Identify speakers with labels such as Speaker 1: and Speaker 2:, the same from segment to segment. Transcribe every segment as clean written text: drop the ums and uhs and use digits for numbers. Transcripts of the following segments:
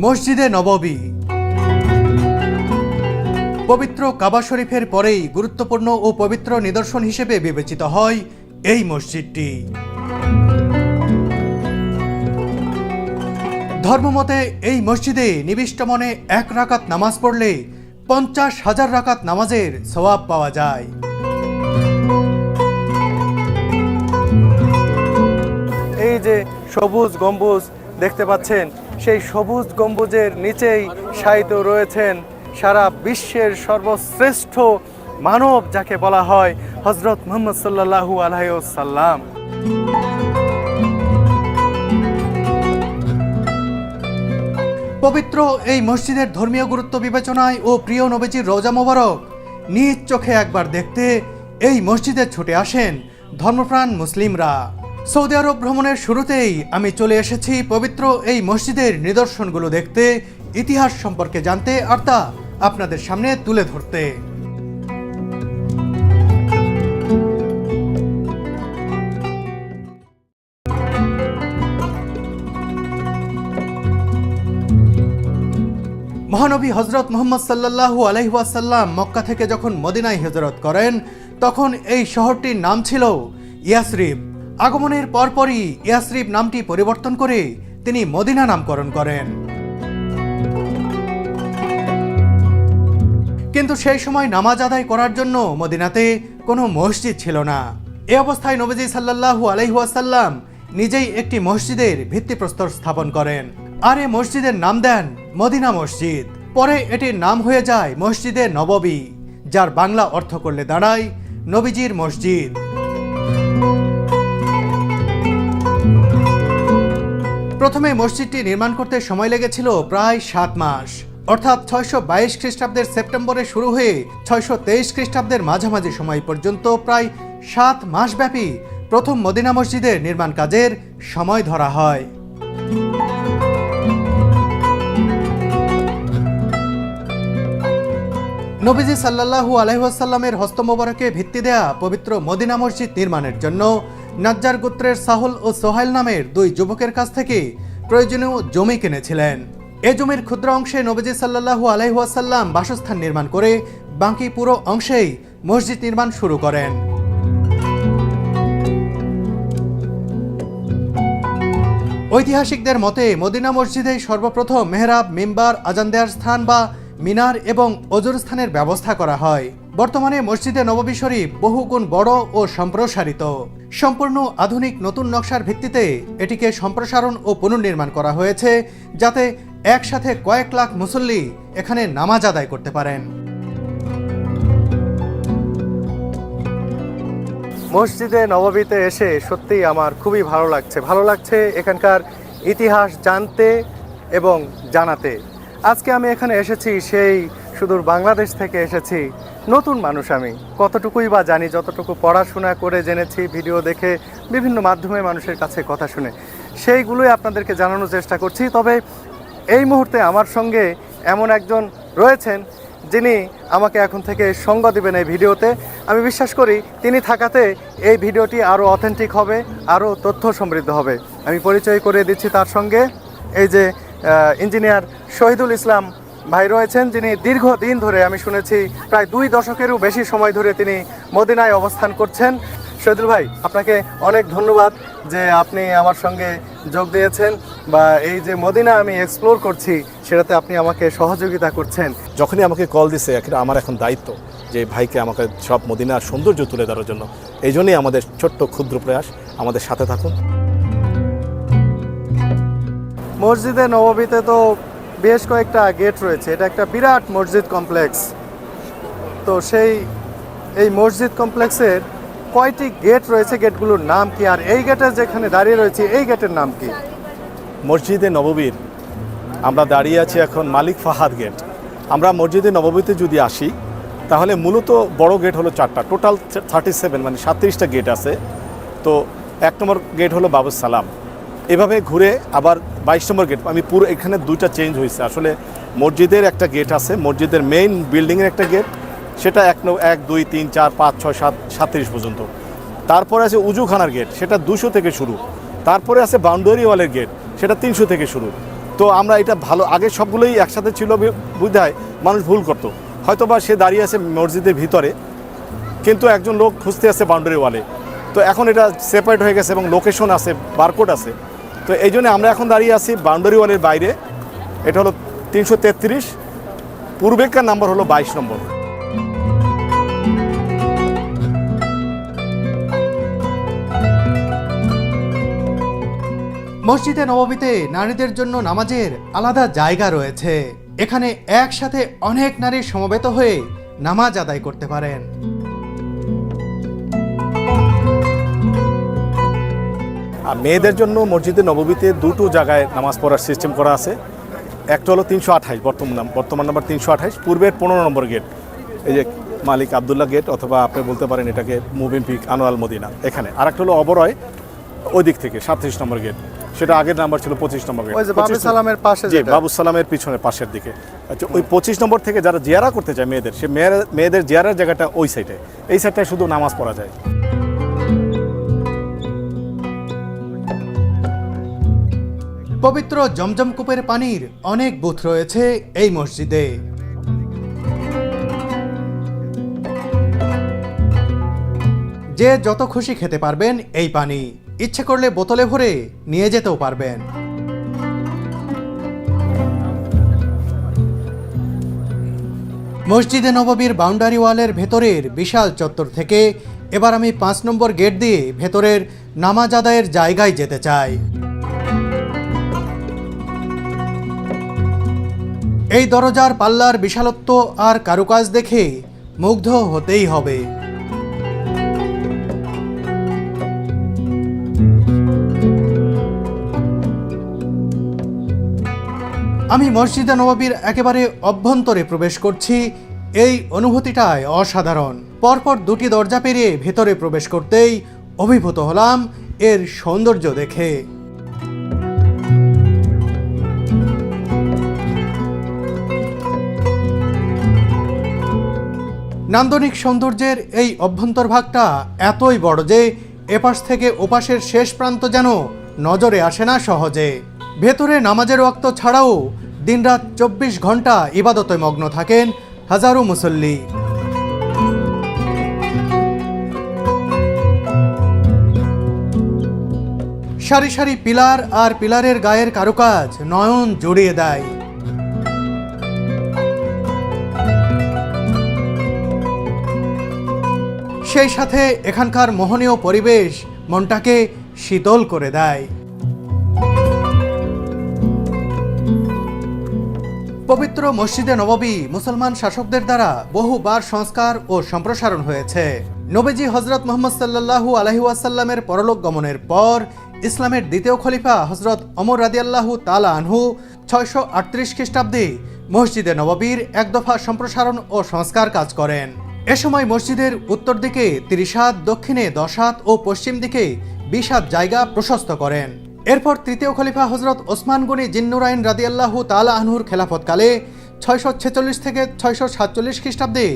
Speaker 1: মসজিদে নববী। পবিত্র কাবা শরীফের পরেই গুরুত্বপূর্ণ ও পবিত্র নিদর্শন হিসেবে বিবেচিত হয় এই মসজিদটি। ধর্মমতে এই মসজিদে নিবিষ্ট মনে 1 রাকাত নামাজ পড়লে 50,000 রাকাত নামাজের সওয়াব পাওয়া যায়।
Speaker 2: এই যে সবুজ গম্বুজ দেখতে পাচ্ছেন, সেই সবুজ গম্বুজের নিচেই শায়িত রয়েছেন সারা বিশ্বের সর্বশ্রেষ্ঠ মানব যাকে বলা হয় হযরত মুহাম্মদ সাল্লাল্লাহু আলাইহি ওয়াসাল্লাম।
Speaker 1: পবিত্র এই মসজিদের ধর্মীয় গুরুত্ব বিবেচনায় ও প্রিয় নবীজির রওজা মোবারক নিজ চোখে একবার দেখতে এই মসজিদে ছুটে আসেন ধর্মপ্রাণ মুসলিমরা। সৌদি আরব ভ্রমণের শুরুতেই আমি চলে এসেছি পবিত্র এই মসজিদের নিদর্শনগুলো দেখতে, ইতিহাস সম্পর্কে জানতে আর তা আপনাদের সামনে তুলে ধরতে। মহানবী হযরত মুহাম্মদ সাল্লাল্লাহু আলাইহি ওয়াসাল্লাম মক্কা থেকে যখন মদিনায় হিজরত করেন তখন এই শহরটির নাম ছিল ইয়াসরিব। আগমনের পরপরই ইয়াসরিব নামটি পরিবর্তন করে তিনি মদিনা নামকরণ করেন। কিন্তু সেই সময় নামাজ আদায় করার জন্য মদিনাতে কোনো মসজিদ ছিল না। এই অবস্থায় নবীজি সাল্লাল্লাহু আলাইহি ওয়াসাল্লাম নিজেই একটি মসজিদের ভিত্তিপ্রস্তর স্থাপন করেন আর এই মসজিদের নাম দেন মদিনা মসজিদ। পরে এটির নাম হয়ে যায় মসজিদে নববী, যার বাংলা অর্থ করলে দাঁড়ায় নবীজির মসজিদ। প্রথমে মসজিদটি নির্মাণ করতে সময় লেগেছিল প্রায় 7 মাস, অর্থাৎ 622 খ্রিস্টাব্দের সেপ্টেম্বরে শুরু হয়ে 623 খ্রিস্টাব্দের মাঝামাঝি সময় পর্যন্ত প্রায় 7 মাস ব্যাপী প্রথম মদিনা মসজিদের নির্মাণ কাজের সময় ধরা হয়। নবীজি সাল্লাল্লাহু আলাইহি ওয়াসাল্লামের হস্ত মোবারকে ভিত্তি দেয়া পবিত্র মদিনা মসজিদ নির্মাণের জন্য নাজ্জার গোত্রের সাহুল ও সোহাইল নামের 2 যুবকের কাছ থেকে প্রয়োজনীয় জমি কিনেছিলেন। এ জমির ক্ষুদ্র অংশে নবীজি সাল্লাল্লাহু আলাইহি ওয়াসাল্লাম বাসস্থান নির্মাণ করে বাকি পুরো অংশেই মসজিদ নির্মাণ শুরু করেন। ঐতিহাসিকদের মতে মদিনা মসজিদে সর্বপ্রথম মেহরাব, মিম্বার, আজান দেওয়ার স্থান বা মিনার এবং অজুর স্থানের ব্যবস্থা করা হয়। বর্তমানে মসজিদে নববী শরীফ বহুগুণ বড় ও সম্প্রসারিত। সম্পূর্ণ আধুনিক নতুন নকশার ভিত্তিতে এটিকে সম্প্রসারণ ও পুনর্নির্মাণ করা হয়েছে যাতে একসাথে কয়েক লাখ মুসল্লি এখানে নামাজ আদায় করতে পারেন।
Speaker 2: মসজিদে নববীতে এসে সত্যিই আমার খুবই ভালো লাগছে এখানকার ইতিহাস জানতে এবং জানাতে। আজকে আমি এখানে এসেছি সেই সুদূর বাংলাদেশ থেকে এসেছি। নতুন মানুষ আমি, কতটুকুই বা জানি, যতটুকু পড়াশোনা করে জেনেছি, ভিডিও দেখে, বিভিন্ন মাধ্যমে মানুষের কাছে কথা শুনে, সেইগুলোই আপনাদেরকে জানানোর চেষ্টা করছি। তবে এই মুহূর্তে আমার সঙ্গে এমন একজন রয়েছেন যিনি আমাকে এখন থেকে সঙ্গ দিবেন এই ভিডিওতে। আমি বিশ্বাস করি তিনি থাকাতে এই ভিডিওটি আরও অথেন্টিক হবে, আরও তথ্য সমৃদ্ধ হবে। আমি পরিচয় করিয়ে দিচ্ছি তার সঙ্গে। এই যে ইঞ্জিনিয়ার শহীদুল ইসলাম ভাই রয়েছেন, যিনি দীর্ঘদিন ধরে, আমি শুনেছি প্রায় 2 দশকেরও বেশি সময় ধরে তিনি মদিনায় অবস্থান করছেন। শহীদুল ভাই, আপনাকে অনেক ধন্যবাদ যে আপনি আমার সঙ্গে যোগ দিয়েছেন বা এই যে মদিনা আমি এক্সপ্লোর করছি সেটাতে আপনি আমাকে সহযোগিতা করছেন।
Speaker 3: যখনই আমাকে কল দিছে আমার এখন দায়িত্ব যে ভাইকে আমাকে সব মদিনার সৌন্দর্য তুলে ধরার জন্য। এই জন্যই আমাদের ছোট্ট ক্ষুদ্র প্রয়াস। আমাদের সাথে থাকুন।
Speaker 2: মসজিদে নববীতে তো বেশ কয়েকটা গেট রয়েছে, এটা একটা বিরাট মসজিদ কমপ্লেক্স। তো এই মসজিদ কমপ্লেক্সের কয়টি গেট রয়েছে, গেটগুলোর নাম কি, আর এই গেটে যেখানে দাঁড়িয়ে রয়েছে এই গেটের নাম কি?
Speaker 3: মসজিদে নববীর আমরা দাঁড়িয়ে আছি এখন মালিক ফাহাদ গেট। আমরা মসজিদে নববীতে যদি আসি তাহলে মূলত বড় গেট হলো 4টা, টোটাল 37 মানে 37টা গেট আছে। তো 1 নম্বর গেট হলো বাবুস সালাম, এভাবে ঘুরে আবার 22 নম্বর গেট। আমি পুরো এখানে 2টা চেঞ্জ হয়েছে। আসলে মসজিদের একটা গেট আছে, মসজিদের মেইন বিল্ডিংয়ের একটা গেট, সেটা 1, 2, 3, 4, 5, 6, 7, 37 পর্যন্ত। তারপরে আছে উজুখানার গেট, সেটা 200 থেকে শুরু। তারপরে আছে বাউন্ডারি ওয়ালের গেট, সেটা 300 থেকে শুরু। তো আমরা এটা ভালো আগে সবগুলোই একসাথে ছিল বুঝায় মানুষ ভুল করতো, হয়তো বা সে দাঁড়িয়ে আছে মসজিদের ভিতরে কিন্তু একজন লোক খুঁজতে আছে বাউন্ডারি ওয়ালে। তো এখন এটা সেপারেট হয়ে গেছে এবং লোকেশন আছে, বারকোড আছে। তো এই জন্য আমরা এখন দাঁড়িয়ে আছি বাউন্ডারি ওয়ালের বাইরে। এটা হলো 333, পূর্বেকার নাম্বার হলো 22 নম্বর।
Speaker 1: মসজিদে নববীতে নারীদের জন্য নামাজের আলাদা জায়গা রয়েছে। এখানে একসাথে অনেক নারী সমবেত হয়ে নামাজ আদায় করতে পারেন।
Speaker 3: আর মেয়েদের জন্য মসজিদে নববীতে দুটো জায়গায় নামাজ পড়ার সিস্টেম করা আছে। একটা হলো 328, বর্তমান নাম্বার 328, পূর্বের 15 নম্বর গেট, এই যে মালিক আবদুল্লাহ গেট, অথবা আপনি বলতে পারেন এটাকে মুবিন পিক আনোয়াল মদিনা এখানে। আর একটা হলো অবরয় ওই দিক থেকে 37 নম্বর গেট, সেটা আগের নাম্বার ছিল 25 নম্বর গেট,
Speaker 2: বাবু সালামের পাশে,
Speaker 3: জি বাবু সালামের পিছনে পাশের দিকে। আচ্ছা, ওই 25 নম্বর থেকে যারা জিয়ারা করতে চায় মেয়েদের, সে মেয়েদের জিয়ারার জায়গাটা ওই সাইডে, এই সাইডটায় শুধু নামাজ পড়া যায়।
Speaker 1: পবিত্র জমজম কূপের পানির অনেক বুথ রয়েছে এই মসজিদে। যে যত খুশি খেতে পারবেন এই পানি, ইচ্ছে করলে বোতলে ভরে নিয়ে যেতেও পারবেন। মসজিদে নববীর বাউন্ডারি ওয়ালের ভেতরের বিশাল চত্বর থেকে এবার আমি 5 নম্বর গেট দিয়ে ভেতরের নামাজ আদায়ের জায়গায় যেতে চাই। এই দরজার পাল্লার বিশালত্ব আর কারুকাজ দেখে মুগ্ধ হতেই হবে। আমি মসজিদে নববীর একেবারে অভ্যন্তরে প্রবেশ করছি। এই অনুভূতিটাই অসাধারণ। পরপর দুটি দরজা পেরিয়ে ভেতরে প্রবেশ করতেই অভিভূত হলাম এর সৌন্দর্য দেখে। নান্দনিক সৌন্দর্যের এই অভ্যন্তরভাগটা এতই বড় যে এপাশ থেকে ওপাশের শেষ প্রান্ত যেন নজরে আসে না সহজে। ভেতরে নামাজের ওয়াক্ত ছাড়াও দিনরাত 24 ঘন্টা ইবাদতে মগ্ন থাকেন হাজারো মুসল্লি। সারি সারি পিলার আর পিলারের গায়ের কারুকাজ নয়ন জুড়িয়ে দেয়। সেই সাথে এখানকার মোহনীয় পরিবেশ মনটাকে শীতল করে দেয়। পবিত্র মসজিদে নববী মুসলমান শাসকদের দ্বারা বহুবার সংস্কার ও সম্প্রসারণ হয়েছে। নবীজি হজরত মুহাম্মদ সাল্লাল্লাহু আলাইহি ওয়াসাল্লামের পরলোক গমনের পর ইসলামের দ্বিতীয় খলিফা হজরত ওমর রাদিয়াল্লাহু তাআলা আনহু 638 খ্রিস্টাব্দে মসজিদে নববীর এক দফা সম্প্রসারণ ও সংস্কার কাজ করেন। এ সময় মসজিদের উত্তর দিকে 30 হাত, দক্ষিণে 10 হাত ও পশ্চিম দিকে 20 হাত জায়গা প্রশস্ত করেন। এরপর তৃতীয় খলিফা হজরত ওসমান গনি জিন্নুরাইন রাদিয়াল্লাহু তাআলা আনহুর খেলাফতকালে 646 থেকে 647 খ্রিস্টাব্দে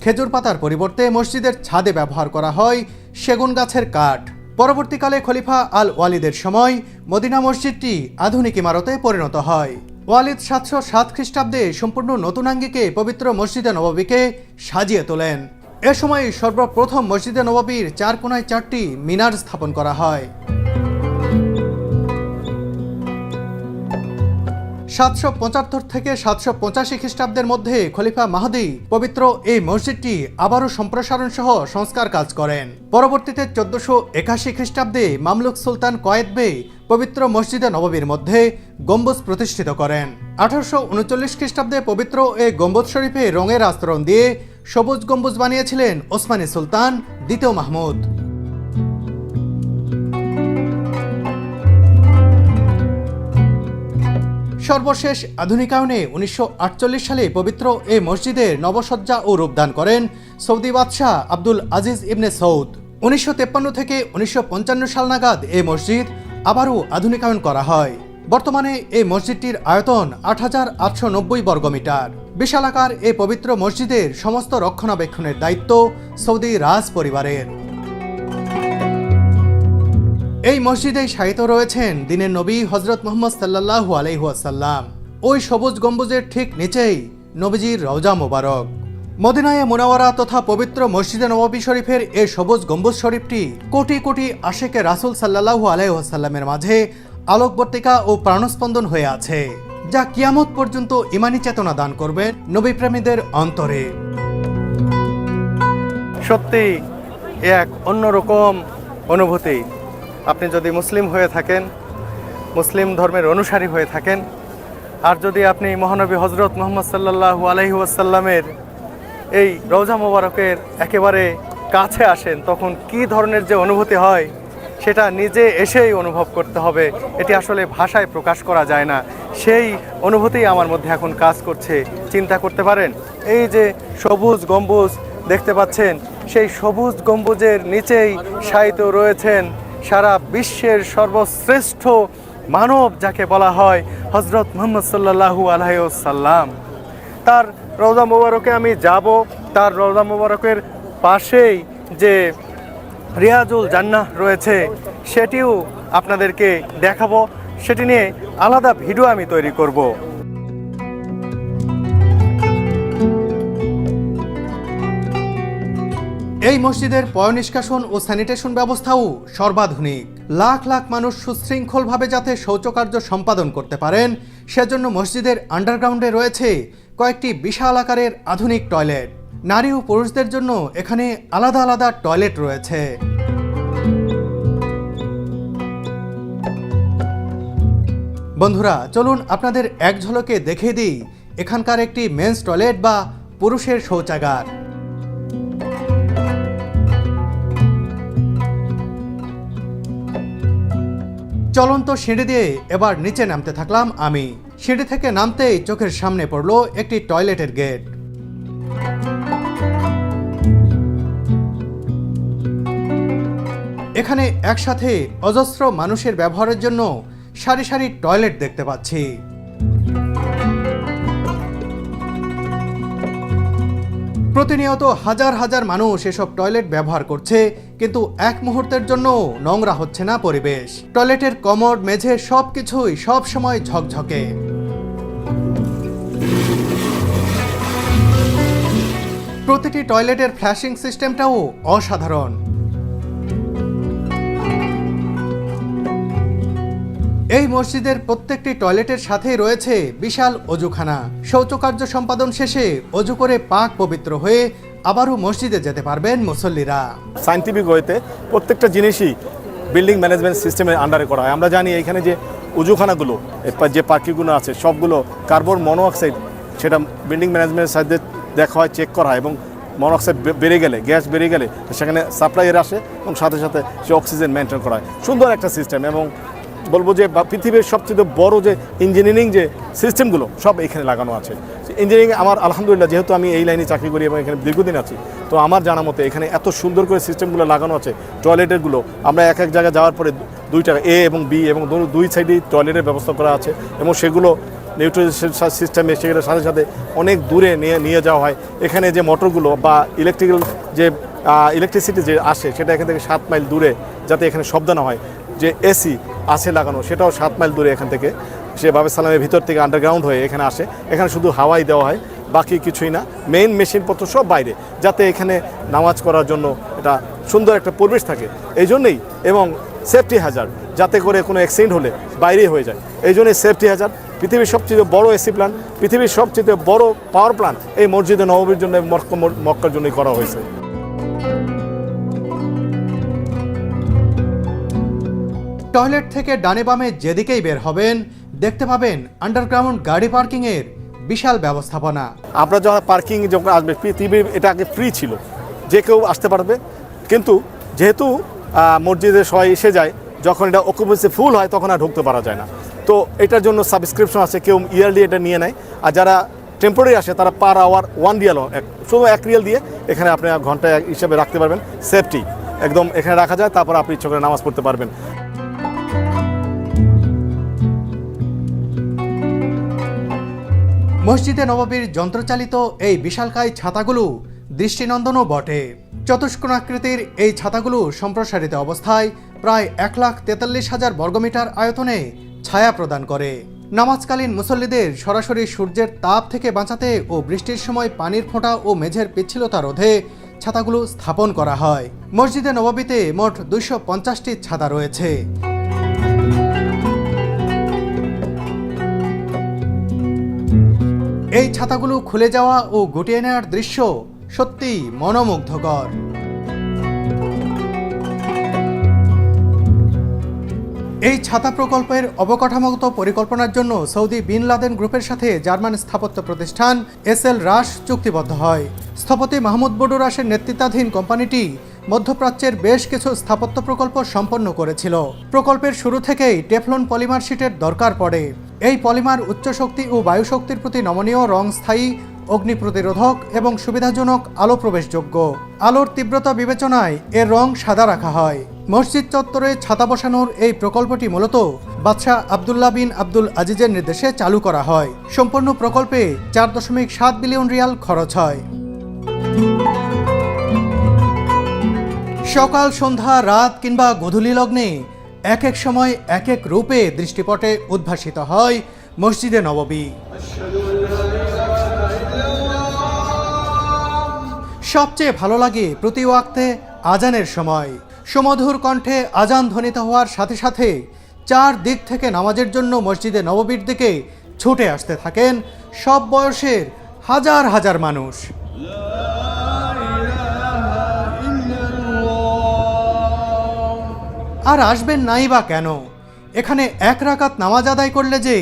Speaker 1: খেজুর পাতার পরিবর্তে মসজিদের ছাদে ব্যবহার করা হয় সেগুন গাছের কাঠ। পরবর্তীকালে খলিফা আল ওয়ালিদের সময় মদিনা মসজিদটি আধুনিক ইমারতে পরিণত হয়। ওয়ালিদ 707 খ্রিস্টাব্দে সম্পূর্ণ নতুন আঙ্গিকে পবিত্র মসজিদে নববীকে সাজিয়ে তোলেন। এ সময় সর্বপ্রথম মসজিদে নববীর 4 কোণায় 4টি মিনার স্থাপন করা হয়। 775 থেকে 785 খ্রিস্টাব্দের মধ্যে খলিফা মাহদী পবিত্র এই মসজিদটি আবারও সম্প্রসারণ সহ সংস্কার কাজ করেন। পরবর্তীতে 1481 খ্রিস্টাব্দে মামলুক সুলতান কয়েদ বে পবিত্র মসজিদে নববীর মধ্যে গম্বুজ প্রতিষ্ঠিত করেন। 1839 খ্রিস্টাব্দে পবিত্র এই গম্বুজ শরীফে রঙের আস্তরণ দিয়ে সবুজ গম্বুজ বানিয়েছিলেন ওসমানী সুলতান দ্বিতীয় মাহমুদ। সর্বশেষ আধুনিকায়নে 1948 সালে পবিত্র এই মসজিদের নবসজ্জা ও রূপদান করেন সৌদি বাদশাহ আব্দুল আজিজ ইবনে সৌদ। 1953 থেকে 1955 সাল নাগাদ এই মসজিদ আবারও আধুনিকায়ন করা হয়। বর্তমানে এই মসজিদটির আয়তন 8890 বর্গমিটার। বিশালাকার এই পবিত্র মসজিদের সমস্ত রক্ষণাবেক্ষণের দায়িত্ব সৌদি রাজ পরিবারের। এই মসজিদেই শায়িত রয়েছেন দিনের নবী হজরত মুহাম্মদ সাল্লাল্লাহু আলাইহি ওয়াসাল্লাম। ওই সবুজ গম্বুজের ঠিক নিচেই নবীজির রওজা মোবারক। মদিনায়ে মুনাওয়ারা তথা পবিত্র মসজিদে নববী শরীফের এই সবুজ গম্বুজ শরীফটি কোটি কোটি আশিকে রাসূল সাল্লাল্লাহু আলাইহি ওয়াসাল্লামের মাঝে আলোকবর্তিকা ও প্রাণস্পন্দন হয়ে আছে, যা কিয়ামত পর্যন্ত ঈমানি চেতনা দান করবে নবী প্রেমীদের অন্তরে।
Speaker 2: সত্যি এক অন্যরকম অনুভূতি। আপনি যদি মুসলিম হয়ে থাকেন, মুসলিম ধর্মের অনুসারী হয়ে থাকেন, আর যদি আপনি মহানবী হজরত মুহাম্মদ সাল্লাল্লাহু আলাইহি ওয়াসাল্লামের এই রওজা মোবারকের একেবারে কাছে আসেন, তখন কি ধরনের যে অনুভূতি হয় সেটা নিজে এসেই অনুভব করতে হবে। এটি আসলে ভাষায় প্রকাশ করা যায় না। সেই অনুভূতি আমার মধ্যে এখন কাজ করছে। চিন্তা করতে পারেন, এই যে সবুজ গম্বুজ দেখতে পাচ্ছেন, সেই সবুজ গম্বুজের নিচেই শায়িত রয়েছেন সারা বিশ্বের সর্বশ্রেষ্ঠ মানব যাকে বলা হয় হজরত মুহাম্মদ সাল্লাল্লাহু আলাইহি ওয়াসাল্লাম। তার রওজা মোবারকে আমি যাব। তার রওজা মোবারকের পাশেই যে রিয়াজুল জান্নাহ রয়েছে সেটিও আপনাদেরকে দেখাবো। সেটি নিয়ে আলাদা ভিডিও আমি তৈরি করব।
Speaker 1: এই মসজিদের পয়ঃনিষ্কাশন ও স্যানিটেশন ব্যবস্থাও সর্বাধুনিক। লাখ লাখ মানুষ সুশৃঙ্খলভাবে যাতে শৌচকার্য সম্পাদন করতে পারেন, সেজন্য মসজিদের আন্ডারগ্রাউন্ডে রয়েছে কয়েকটি বিশাল আকারের আধুনিক টয়লেট। নারী ও পুরুষদের জন্য এখানে আলাদা আলাদা টয়লেট রয়েছে। বন্ধুরা, চলুন আপনাদের এক ঝলকে দেখিয়ে দিই এখানকার একটি মেন্স টয়লেট বা পুরুষের শৌচাগার। চলন্ত সিঁড়ি দিয়ে এবার নিচে নামতে থাকলাম আমি। সিঁড়ি থেকে নামতেই চোখের সামনে পড়লো একটি টয়লেটের গেট। এখানে একসাথে অজস্র মানুষের ব্যবহারের জন্য সারি সারি টয়লেট দেখতে পাচ্ছি। প্রতিনিয়ত হাজার হাজার মানুষ এসব টয়লেট ব্যবহার করছে, কিন্তু এক মুহূর্তের জন্য নোংরা হচ্ছে না পরিবেশ। টয়লেটের কমোড, মেঝে সবকিছুই সব সময় ঝকঝকে। প্রতিটি টয়লেটের ফ্ল্যাশিং সিস্টেমটাও অসাধারণ। এই মসজিদের প্রত্যেকটি টয়লেটের সাথেই রয়েছে বিশাল অজুখানা। শৌচকার্য সম্পাদন শেষে অজু করে পাক পবিত্র হয়ে আবারও মসজিদে যেতে পারবেন মুসল্লিরা।
Speaker 3: সায়েন্টিফিক ওয়েতে প্রত্যেকটা জিনিসই বিল্ডিং ম্যানেজমেন্ট সিস্টেমের আন্ডারে করা হয়। আমরা জানি এখানে যে উজুখানাগুলো, যে পার্কিংগুলো আছে, সবগুলো কার্বন মনোঅক্সাইড সেটা বিল্ডিং ম্যানেজমেন্টের সাথে দেখা হয়, চেক করা হয়, এবং মনোঅক্সাইড বেড়ে গেলে, গ্যাস বেড়ে গেলে সেখানে সাপ্লাইয়ের আসে এবং সাথে সাথে সে অক্সিজেন মেনটেন করা হয়। সুন্দর একটা সিস্টেম, এবং বলবো যে পৃথিবীর সবচেয়ে বড় যে ইঞ্জিনিয়ারিং যে সিস্টেমগুলো সব এখানে লাগানো আছে। ইঞ্জিনিয়ারিং আমার আলহামদুলিল্লাহ, যেহেতু আমি এই লাইনে চাকরি করি এবং এখানে দীর্ঘদিন আছি, তো আমার জানা মতে এখানে এত সুন্দর করে সিস্টেমগুলো লাগানো আছে। টয়লেটেরগুলো আমরা এক এক জায়গায় যাওয়ার পরে দুইটা এ এবং বি এবং দুই সাইডেই টয়লেটের ব্যবস্থা করা আছে, এবং সেগুলো নিউট্রিশন সিস্টেমে সেগুলোর সাথে সাথে অনেক দূরে নিয়ে যাওয়া হয়। এখানে যে মোটরগুলো বা ইলেকট্রিসিটি যে আসে সেটা এখান থেকে 7 মাইল দূরে, যাতে এখানে শব্দ না হয়। যে এসি আছে লাগানো, সেটাও 7 মাইল দূরে এখান থেকে, সে বাবে সালামের ভিতর থেকে আন্ডারগ্রাউন্ড হয়ে এখানে আসে। এখানে শুধু হাওয়াই দেওয়া হয়, বাকি কিছুই না। মেইন মেশিনপত্র সব বাইরে, যাতে এখানে নামাজ করার জন্য এটা সুন্দর একটা পরিবেশ থাকে এই জন্যেই, এবং সেফটি হ্যাজার্ড, যাতে করে কোনো অ্যাক্সিডেন্ট হলে বাইরে হয়ে যায়, এই জন্যই সেফটি হ্যাজার্ড। পৃথিবীর সবচেয়ে বড় এসি প্ল্যান্ট, পৃথিবীর সবচেয়ে বড় পাওয়ার প্ল্যান্ট এই মসজিদে নববীর জন্য, মক্কার জন্যই করা হয়েছে।
Speaker 1: টয়লেট থেকে ডানে বামে যেদিকেই বের হবেন দেখতে পাবেন আন্ডারগ্রাউন্ড গাড়ি পার্কিংয়ের বিশাল ব্যবস্থাপনা।
Speaker 3: আমরা যখন পার্কিং যখন আসবে, পৃথিবীর এটা আগে ফ্রি ছিল, যে কেউ আসতে পারবে, কিন্তু যেহেতু মসজিদে সবাই এসে যায়, যখন এটা অকুপেন্সি ফুল হয় তখন আর ঢুকতে পারা যায় না। তো এটার জন্য সাবস্ক্রিপশন আছে, কেউ ইয়ারলি এটা নিয়ে নেয়, আর যারা টেম্পোরারি আসে তারা পার আওয়ার 1 রিয়াল, শুধু 1 রিয়াল দিয়ে এখানে আপনি ঘন্টা হিসেবে রাখতে পারবেন। সেফটি একদম এখানে রাখা যায়, তারপর আপনি ইচ্ছা করে নামাজ পড়তে পারবেন।
Speaker 1: মসজিদে নববীর যন্ত্রচালিত এই বিশালকায় ছাতাগুলো দৃষ্টিনন্দনও বটে। চতুষ্কোণাকৃতির এই ছাতাগুলো সম্প্রসারিত অবস্থায় প্রায় 1,43,000 বর্গমিটার আয়তনে ছায়া প্রদান করে। নামাজকালীন মুসল্লিদের সরাসরি সূর্যের তাপ থেকে বাঁচাতে ও বৃষ্টির সময় পানির ফোঁটা ও মেঝের পিচ্ছিলতা রোধে ছাতাগুলো স্থাপন করা হয়। মসজিদে নববীতে মোট 250টি ছাতা রয়েছে। এই ছাতাগুলো খুলে যাওয়া ও গুটিয়ে নেওয়ার দৃশ্য সত্যিই মনোমুগ্ধকর। এই ছাতা প্রকল্পের অবকাঠামোগত পরিকল্পনার জন্য সৌদি বিন লাদেন গ্রুপের সাথে জার্মান স্থাপত্য প্রতিষ্ঠান এসএল রাশ চুক্তিবদ্ধ হয়। স্থপতি মাহমুদ বডু রাশের নেতৃত্বাধীন কোম্পানিটি মধ্যপ্রাচ্যের বেশ কিছু স্থাপত্য প্রকল্প সম্পন্ন করেছিল। প্রকল্পের শুরু থেকেই টেফলন পলিমার শিটের দরকার পড়ে। এই পলিমার উচ্চ শক্তি ও বায়ু শক্তির প্রতি নমনীয়, রং স্থায়ী, অগ্নি প্রতিরোধক এবং সুবিধাজনক আলো প্রবেশযোগ্য। আলোর তীব্রতা বিবেচনায় এর রং সাদা রাখা হয়। মসজিদ চত্বরে ছাতা বসানোর এই প্রকল্পটি মূলত বাদশাহ আবদুল্লাহ বিন আব্দুল আজিজের নির্দেশে চালু করা হয়। সম্পূর্ণ প্রকল্পে 4.7 বিলিয়ন রিয়াল খরচ হয়। সকাল, সন্ধ্যা, রাত কিংবা গোধূলি লগ্নে এক এক সময় এক এক রূপে দৃষ্টিপটে উদ্ভাসিত হয় মসজিদে নববী। সবচেয়ে ভালো লাগে প্রতি ওয়াক্তে আজানের সময়। সুমধুর কণ্ঠে আজান ধ্বনিত হওয়ার সাথে সাথে চার দিক থেকে নামাজের জন্য মসজিদে নববীর দিকে ছুটে আসতে থাকেন সব বয়সের হাজার হাজার মানুষ। আর আসবেন নাই বা কেন? এখানে এক রাকাত নামাজ আদায় করলে যে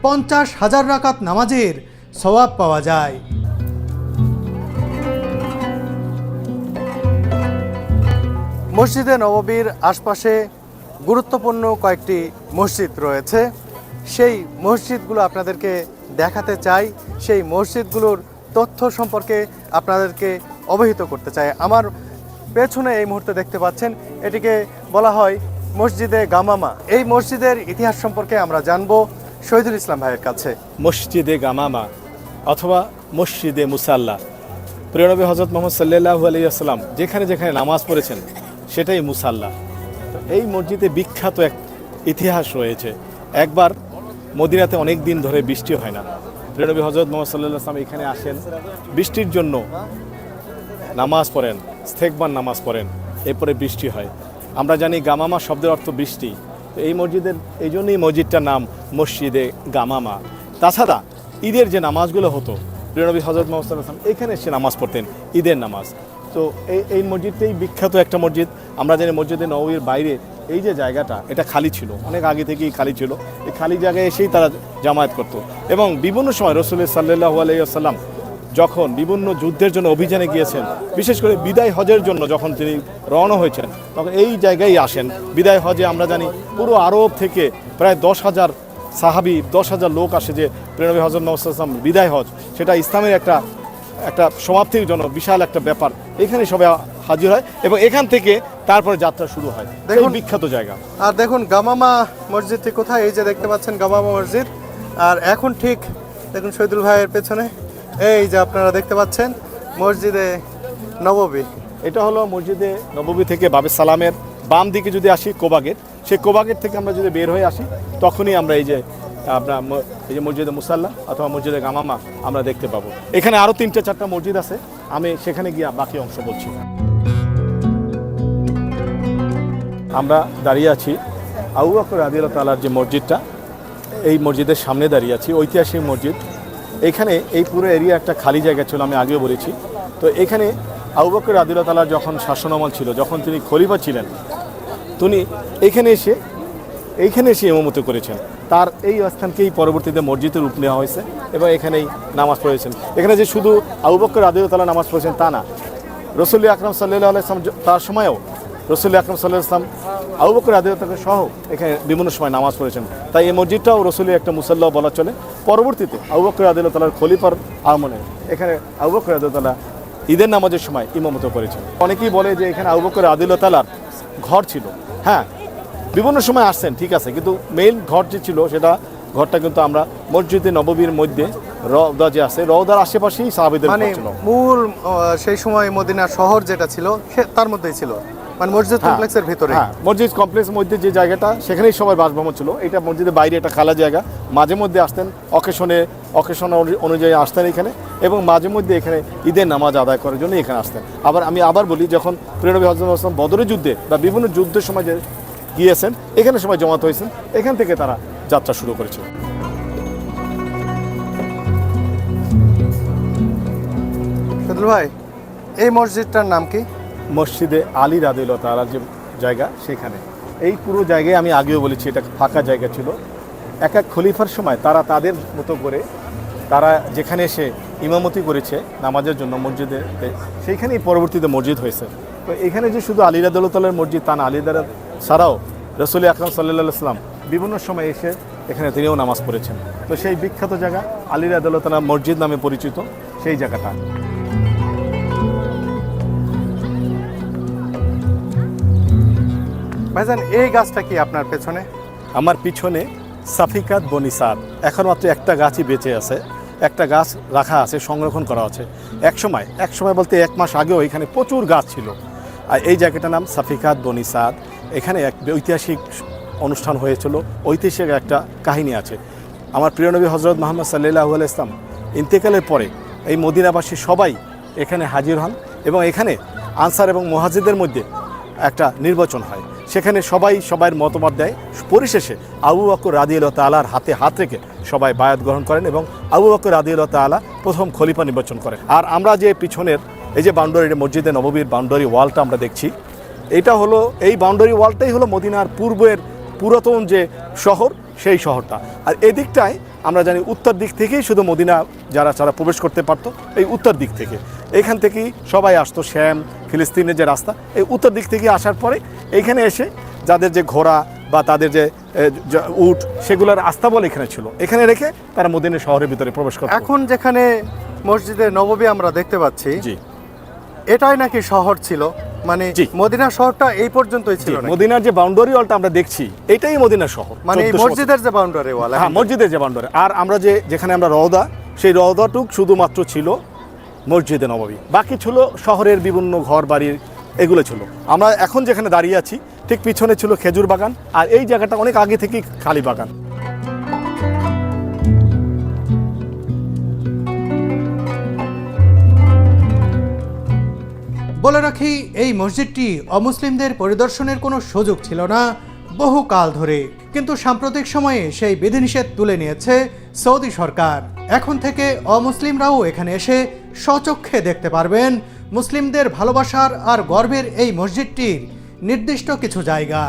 Speaker 1: 50,000 রাকাত নামাজের সওয়াব পাওয়া যায়।
Speaker 2: মসজিদে নববীর আশপাশে গুরুত্বপূর্ণ কয়েকটি মসজিদ রয়েছে। সেই মসজিদগুলো আপনাদেরকে দেখাতে চাই, সেই মসজিদগুলোর তথ্য সম্পর্কে আপনাদেরকে অবহিত করতে চাই। আমার পেছনে এই মুহূর্তে দেখতে পাচ্ছেন, এটিকে বলা হয় মসজিদে গামামা। এই মসজিদের ইতিহাস সম্পর্কে আমরা জানবো শহীদুল ইসলাম ভাইয়ের কাছে।
Speaker 3: মসজিদে গামামা অথবা মসজিদে মুসাল্লা, প্রিয় নবী হযরত মুহাম্মদ সাল্লাল্লাহু আলাইহি ওয়াসাল্লাম যেখানে যেখানে নামাজ পড়েছেন সেটাই মুসাল্লা। তো এই মসজিদে বিখ্যাত এক ইতিহাস রয়েছে। একবার মদিনাতে অনেক দিন ধরে বৃষ্টি হয় না। প্রিয় নবী হযরত মুহাম্মদ সাল্লাল্লাহু আলাইহি ওয়াসাল্লাম এখানে আসেন, বৃষ্টির জন্য নামাজ পড়েন, ইস্তেগফার নামাজ পড়েন, এরপরে বৃষ্টি হয়। আমরা জানি গামামা শব্দের অর্থ বৃষ্টি। তো এই মসজিদের এই জন্যই মসজিদটার নাম মসজিদে গামামা। তাছাড়া ঈদের যে নামাজগুলো হতো, প্রিয় নবী হযরত মুহাম্মদ সাল্লাল্লাহু আলাইহি ওয়াসাল্লাম এখানে এসে নামাজ পড়তেন, ঈদের নামাজ। তো এই মসজিদটাই বিখ্যাত একটা মসজিদ। আমরা জানি মসজিদে নববীর বাইরে এই যে জায়গাটা, এটা খালি ছিল, অনেক আগে থেকেই খালি ছিল। এই খালি জায়গায় এসেই তারা জামায়াত করত। এবং বিভিন্ন সময় রাসূল সাল্লাল্লাহু আলাইহি ওয়াসাল্লাম যখন বিভিন্ন যুদ্ধের জন্য অভিযানে গিয়েছেন, বিশেষ করে বিদায় হজের জন্য যখন তিনি রওনা হয়েছেন, তখন এই জায়গায় আসেন। বিদায় হজে আমরা জানি পুরো আরব থেকে প্রায় 10,000 সাহাবি, 10,000 লোক আসে, যে প্রিয় নবী হযরত মুহাম্মদ সাল্লাল্লাহু আলাইহি ওয়াসাল্লাম বিদায় হজ, সেটা ইসলামের একটা সমাপ্তির জন্য বিশাল একটা ব্যাপার। এখানে সবাই হাজির হয় এবং এখান থেকে তারপরে যাত্রা শুরু হয়। দেখুন বিখ্যাত জায়গা।
Speaker 2: আর দেখুন গামামা মসজিদটি কোথায়, এই যে দেখতে পাচ্ছেন গামামা মসজিদ। আর এখন ঠিক দেখুন শহীদুল ভাইয়ের পেছনে এই যে আপনারা দেখতে পাচ্ছেন মসজিদে নববী।
Speaker 3: এটা হলো মসজিদে নববী থেকে বাবে সালামের বাম দিকে যদি আসি কোবা গেট, সেই কোবা গেট থেকে আমরা যদি বের হয়ে আসি তখনই আমরা এই যে মসজিদে মুসাল্লা অথবা মসজিদে গামামা আমরা দেখতে পাবো। এখানে আরও 3-4টা মসজিদ আছে, আমি সেখানে গিয়ে বাকি অংশ বলছি। আমরা দাঁড়িয়ে আছি আবু বকর রাদিয়াল্লাহু তাআলার যে মসজিদটা, এই মসজিদের সামনে দাঁড়িয়ে আছি। ঐতিহাসিক মসজিদ। এখানে এই পুরো এরিয়া একটা খালি জায়গা ছিল, আমি আগেও বলেছি। তো এখানে আবু বকর রাদিয়াল্লাহু তাআলার যখন শাসনামল ছিল, যখন তিনি খলিফা ছিলেন, তিনি এইখানে এসে ইমামতি করেছেন। তার এই স্থানকেই পরবর্তীতে মসজিদের রূপ নেওয়া হয়েছে এবং এখানেই নামাজ পড়েছেন। এখানে যে শুধু আবু বকর রাদিয়াল্লাহু তাআলা নামাজ পড়েছেন তা না, রাসূল আকরাম সাল্লাল্লাহু আলাইহি ওয়াসাল্লাম তার সময়ও রাসূল আকরাম সাল্লাল্লাহু আলাইহি ওয়াসাল্লাম আবু বকর রাদিয়াল্লাহু তাআলা সহ এখানে বিভিন্ন সময় নামাজ পড়েছেন। তাই এই মসজিদটাও রাসূলের একটা মুসাল্লা বলা চলে। পরবর্তীতে আবু বকর রাদিয়াল্লাহু তাআলার খলিফার আমলে এখানে আবু বকর রাদিয়াল্লাহু তাআলা ঈদের নামাজের সময় ইমামতি করেছেন। অনেকেই বলে যে এখানে আবু বকর রাদিয়াল্লাহু তাআলার ঘর ছিল। হ্যাঁ, বিভিন্ন সময় আসছেন, ঠিক আছে, কিন্তু মেইন ঘর যে ছিল সেটা ঘরটা কিন্তু আমরা মসজিদে নববীর মধ্যে রওদা যে আছে, রওদার আশেপাশেই সাহাবীদের ঘর ছিল।
Speaker 2: মূল সেই সময় মদিনা শহর যেটা ছিল তার মধ্যেই ছিল। মানে মসজিদ
Speaker 3: হ্যাঁ,
Speaker 2: কমপ্লেক্সের ভিতরে?
Speaker 3: হ্যাঁ, মসজিদ কমপ্লেক্সের মধ্যে যে জায়গাটা, সেখানেই সবাই বাসভবন ছিল। এটা মসজিদের বাইরে একটা খালা জায়গা, মাঝে মধ্যে আসতেন অকেশন অনুযায়ী আসতেন এখানে, এবং মাঝে মধ্যে এখানে ঈদের নামাজ আদায় করার জন্য এখানে আসতেন। আমি আবার বলি, যখন প্রিয় নবী হযরত মুহাম্মদ সাল্লাল্লাহু আলাইহি ওয়াসাল্লাম বদরের যুদ্ধে বা বিভিন্ন যুদ্ধের সময় যে গিয়েছেন, এখানে সবাই জমাত হয়েছেন, এখান থেকে তারা যাত্রা শুরু করেছিল।
Speaker 2: শহীদুল ভাই, এই মসজিদটার নাম কি?
Speaker 3: মসজিদে আলী রাদিয়াল্লাহু তাআলার যে জায়গা, সেখানে এই পুরো জায়গায় আমি আগেও বলেছি এটা ফাঁকা জায়গা ছিল। এক এক খলিফার সময় তারা তাদের মতো করে তারা যেখানে এসে ইমামতি করেছে নামাজের জন্য মসজিদে, সেইখানেই পরবর্তীতে মসজিদ হয়েছে। তো এখানে যে শুধু আলী রাদিয়াল্লাহু তাআলার মসজিদ তা না, আলী রাদিয়াল্লাহু ছাড়াও রাসূল আকরাম সাল্লাল্লাহু আলাইহি ওয়াসাল্লাম বিভিন্ন সময় এসে এখানে তিনিও নামাজ পড়েছেন। তো সেই বিখ্যাত জায়গা আলী রাদিয়াল্লাহু তাআলা মসজিদ নামে পরিচিত সেই জায়গাটা।
Speaker 2: ভাইজান, এই গাছটা কি আপনার পেছনে?
Speaker 3: আমার পিছনে সাফিকাত বনি সাদ, এখন মাত্র একটা গাছই বেঁচে আছে, একটা গাছ রাখা আছে, সংরক্ষণ করা আছে। এক সময় বলতে 1 মাস আগেও এখানে প্রচুর গাছ ছিল। আর এই জায়গাটার নাম সাফিকাত বনি সাদ। এখানে এক ঐতিহাসিক অনুষ্ঠান হয়েছিল, ঐতিহাসিক একটা কাহিনী আছে। আমার প্রিয় নবী হযরত মুহাম্মদ সাল্লাল্লাহু আলাইহি ওয়াসাল্লাম ইন্তেকালের পরে এই মদিনাবাসী সবাই এখানে হাজির হন, এবং এখানে আনসার এবং মুহাজিরদের মধ্যে একটা নির্বাচন হয়। সেখানে সবাই সবার মতামত দেয়। পরিশেষে আবু বকর রাদিয়াল্লাহু তাআলার হাতে হাত রেখে সবাই বায়াত গ্রহণ করেন, এবং আবু বকর রাদিয়াল্লাহু তাআলা প্রথম খলিফা নির্বাচন করেন। আর আমরা যে পিছনের এই যে বাউন্ডারি, মসজিদে নববীর বাউন্ডারি ওয়ালটা আমরা দেখছি, এটা হলো, এই বাউন্ডারি ওয়ালটাই হলো মদিনার পূর্বের পুরাতন যে শহর, সেই শহরটা। আর এদিকটায় আমরা জানি উত্তর দিক থেকেই শুধু মদিনা যারা প্রবেশ করতে পারতো, এই উত্তর দিক থেকে। এখান থেকেই সবাই আসতো, শ্যাম ফিলিস্তিনের যে রাস্তা, এই উত্তর দিক থেকে আসার পরে এইখানে এসে যাদের যে ঘোড়া বা তাদের যে উট, সেগুলোর আস্তাবল এখানে ছিল, এখানে রেখে তারা মদিনা শহরের ভিতরে প্রবেশ করত।
Speaker 2: এখন যেখানে মসজিদে নববী আমরা দেখতে পাচ্ছি,
Speaker 3: জি,
Speaker 2: এটাই নাকি শহর ছিল? মানে
Speaker 3: জি।
Speaker 2: মদিনা শহরটা এই পর্যন্তই ছিল নাকি?
Speaker 3: মদিনার যে বাউন্ডারি ওয়ালটা আমরা দেখছি, এটাই মদিনা শহর।
Speaker 2: মানে এই
Speaker 3: 1400
Speaker 2: মসজিদের যে বাউন্ডারি ওয়াল?
Speaker 3: হ্যাঁ, মসজিদের যে বাউন্ডারি। আর আমরা যেখানে আমরা রওদা, সেই রওদাটুক শুধুমাত্র ছিল মসজিদে নববী, বাকি ছিল শহরের বিভিন্ন ঘর বাড়ির, এগুলো ছিল। আমরা এখন যেখানে দাঁড়িয়ে আছি, ঠিক পিছনে ছিল খেজুর বাগান, আর এই জায়গাটা অনেক আগে থেকেই খালি বাগান।
Speaker 1: বলে রাখি, এই মসজিদটি অমুসলিমদের পরিদর্শনের কোনো সুযোগ ছিল না বহুকাল ধরে, কিন্তু সাম্প্রতিক সময়ে সেই বিধিনিষেধ তুলে নিয়েছে সৌদি সরকার। এখন থেকে অমুসলিমরাও এখানে এসে স্বচক্ষে দেখতে পারবেন মুসলিমদের ভালোবাসার আর গর্বের এই মসজিদটির নির্দিষ্ট কিছু জায়গা।